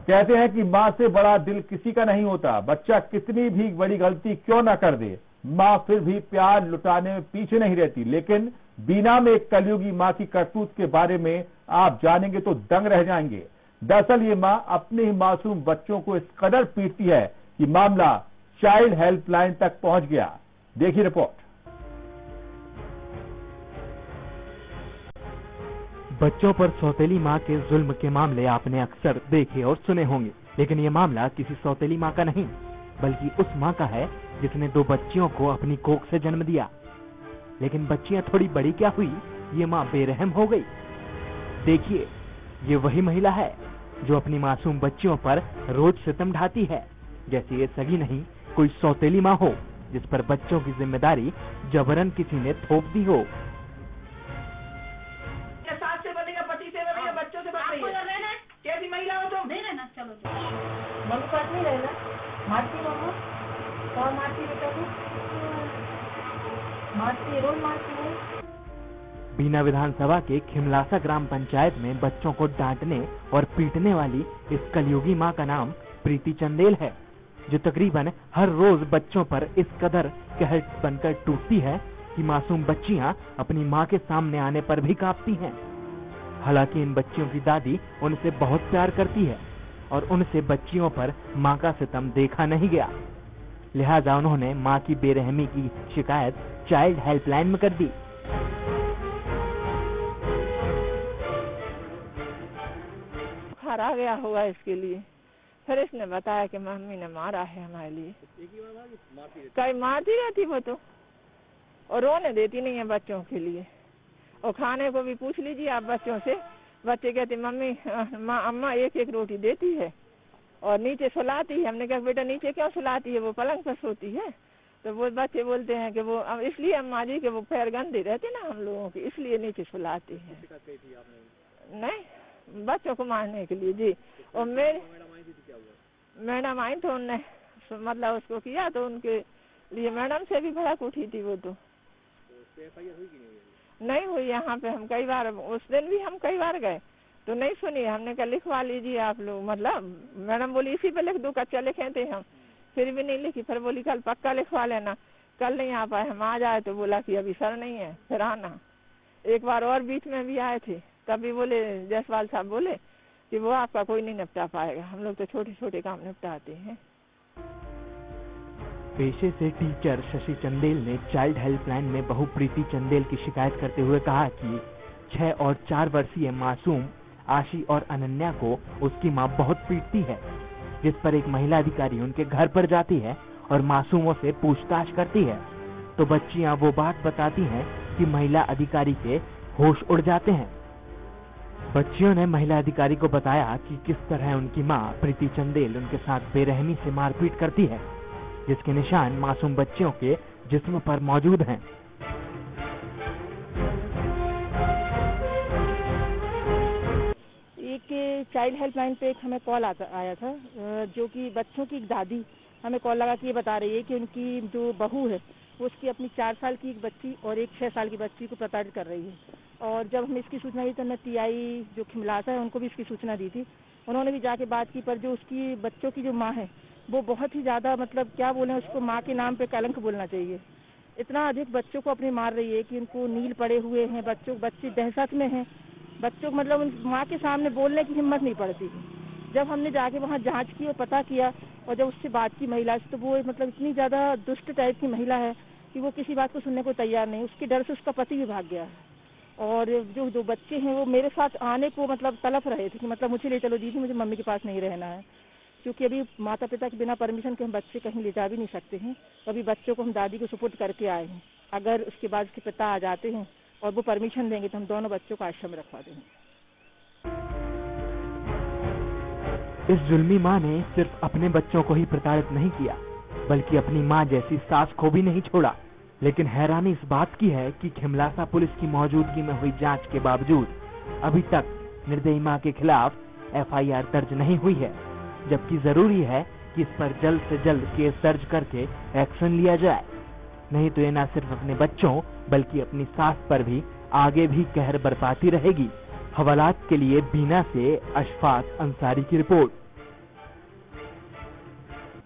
कहते हैं कि माँ से बड़ा दिल किसी का नहीं होता। बच्चा कितनी भी बड़ी गलती क्यों ना कर दे, माँ फिर भी प्यार लुटाने में पीछे नहीं रहती। लेकिन बीना में एक कलयुगी माँ की करतूत के बारे में आप जानेंगे तो दंग रह जाएंगे। दरअसल ये माँ अपने ही मासूम बच्चों को इस कदर पीटती है कि मामला चाइल्ड हेल्पलाइन तक पहुंच गया। देखिए रिपोर्ट। बच्चों पर सौतेली माँ के जुल्म के मामले आपने अक्सर देखे और सुने होंगे, लेकिन ये मामला किसी सौतेली माँ का नहीं, बल्कि उस माँ का है जिसने 2 बच्चियों को अपनी कोख से जन्म दिया। लेकिन बच्चियां थोड़ी बड़ी क्या हुई, ये माँ बेरहम हो गई। देखिए, ये वही महिला है जो अपनी मासूम बच्चियों पर रोज सितम ढाती है, जैसे ये सगी नहीं कोई सौतेली माँ हो जिस पर बच्चों की जिम्मेदारी जबरन किसी ने थोप दी हो। कैसी महिला हो तुम? नहीं रहना, चलो मम्मी पास नहीं रहना। मारती मम्मा, कौन मारती बेटा को? मारती, रोज मारती है। बीना विधानसभा के खिमलासा ग्राम पंचायत में बच्चों को डांटने और पीटने वाली इस कलयुगी माँ का नाम प्रीति चंदेल है, जो तकरीबन हर रोज बच्चों पर इस कदर कहर बनकर टूटती है कि मासूम बच्चियां अपनी माँ के सामने आने पर भी कांपती हैं। हालांकि इन बच्चियों की दादी उनसे बहुत प्यार करती है और उनसे बच्चियों पर माँ का सितम देखा नहीं गया, लिहाजा उन्होंने माँ की बेरहमी की शिकायत चाइल्ड हेल्पलाइन में कर दी। बुखार आ गया होगा इसके लिए, फिर इसने बताया कि मम्मी ने मारा है हमारे लिए। कई मारती रहती वो तो, और रोने देती नहीं है बच्चों के लिए। और खाने को भी पूछ लीजिए आप बच्चों से, बच्चे कहते मम्मी अम्मा एक एक रोटी देती है और नीचे सुलाती है। हमने कहा बेटा नीचे क्यों सुलाती है, वो पलंग पर सोती है। तो वो बच्चे बोलते हैं कि वो इसलिए अम्मा जी के वो पैर गंदे रहते ना हम लोगों के, इसलिए नीचे सुलाती है। नहीं, बच्चों को मारने के लिए जी। और मेरे मैडम आई तो उनने मतलब उसको किया, तो उनके लिए मैडम से भी भड़क उठी थी वो तो नहीं हुई। यहाँ पे हम कई बार, उस दिन भी हम कई बार गए तो नहीं सुनी। हमने कहा लिखवा लीजिए आप लोग, मतलब मैडम बोली इसी पे लिख दो, कच्चा लिखे थे हम, फिर भी नहीं लिखी। फिर बोली कल पक्का लिखवा लेना। कल नहीं आ पाए, हम आज आए तो बोला कि अभी सर नहीं है, फिर आना। एक बार और बीच में भी आए थे, तभी बोले जायसवाल साहब बोले कि वो आपका कोई नहीं निपटा पाएगा, हम लोग तो छोटे छोटे काम निपटाते हैं। पेशे से टीचर शशि चंदेल ने चाइल्ड हेल्पलाइन में बहू प्रीति चंदेल की शिकायत करते हुए कहा कि 6 और 4 वर्षीय मासूम आशी और अनन्या को उसकी मां बहुत पीटती है, जिस पर एक महिला अधिकारी उनके घर पर जाती है और मासूमों से पूछताछ करती है तो बच्चियां वो बात बताती हैं कि महिला अधिकारी के होश उड़ जाते हैं। बच्चियों ने महिला अधिकारी को बताया कि किस तरह उनकी मां प्रीति चंदेल उनके साथ बेरहमी से मारपीट करती है, जिसके निशान मासूम बच्चियों के जिस्म पर मौजूद हैं। एक चाइल्ड हेल्पलाइन पे एक हमें कॉल आया था, जो कि बच्चों की एक दादी हमें कॉल लगा के ये बता रही है कि उनकी जो बहू है वो उसकी अपनी 4 साल की एक बच्ची और एक 6 साल की बच्ची को प्रताड़ित कर रही है। और जब हमें इसकी सूचना दी तो हमने टीआई जो खिमलासा है उनको भी इसकी सूचना दी थी। उन्होंने भी जाके बात की, पर जो उसकी बच्चों की जो माँ है वो बहुत ही ज्यादा, मतलब क्या बोले, उसको माँ के नाम पे कलंक बोलना चाहिए। इतना अधिक बच्चों को अपनी मार रही है कि उनको नील पड़े हुए हैं, बच्चे दहशत में हैं। बच्चों को मतलब उन माँ के सामने बोलने की हिम्मत नहीं पड़ती। जब हमने जाके वहाँ जांच की और पता किया और जब उससे बात की महिला से, तो वो मतलब इतनी ज्यादा दुष्ट टाइप की महिला है कि वो किसी बात को सुनने को तैयार नहीं। उसके डर से उसका पति भी भाग गया है। और जो बच्चे हैं वो मेरे साथ आने को मतलब तड़प रहे थे कि मतलब मुझे ले चलो दीदी, मुझे मम्मी के पास नहीं रहना है, क्योंकि अभी माता पिता के बिना परमिशन के हम बच्चे कहीं ले जा भी नहीं सकते हैं। अभी बच्चों को हम दादी को सुपुर्द करके आए हैं। अगर उसके बाद उसके पिता आ जाते हैं और वो परमिशन देंगे तो हम दोनों बच्चों को आश्रम में रखवा देंगे। इस जुल्मी माँ ने सिर्फ अपने बच्चों को ही प्रताड़ित नहीं किया, बल्कि अपनी माँ जैसी सास को भी नहीं छोड़ा। लेकिन हैरानी इस बात की है कि खिमलासा पुलिस की मौजूदगी में हुई जांच के बावजूद अभी तक निर्दयी माँ के खिलाफ एफआईआर दर्ज नहीं हुई है, जबकि जरूरी है कि इस पर जल्द से जल्द केस दर्ज करके एक्शन लिया जाए, नहीं तो ये न सिर्फ अपने बच्चों बल्कि अपनी सास पर भी आगे भी कहर बरपाती रहेगी। हवालात के लिए बीना से अशफाक अंसारी की रिपोर्ट।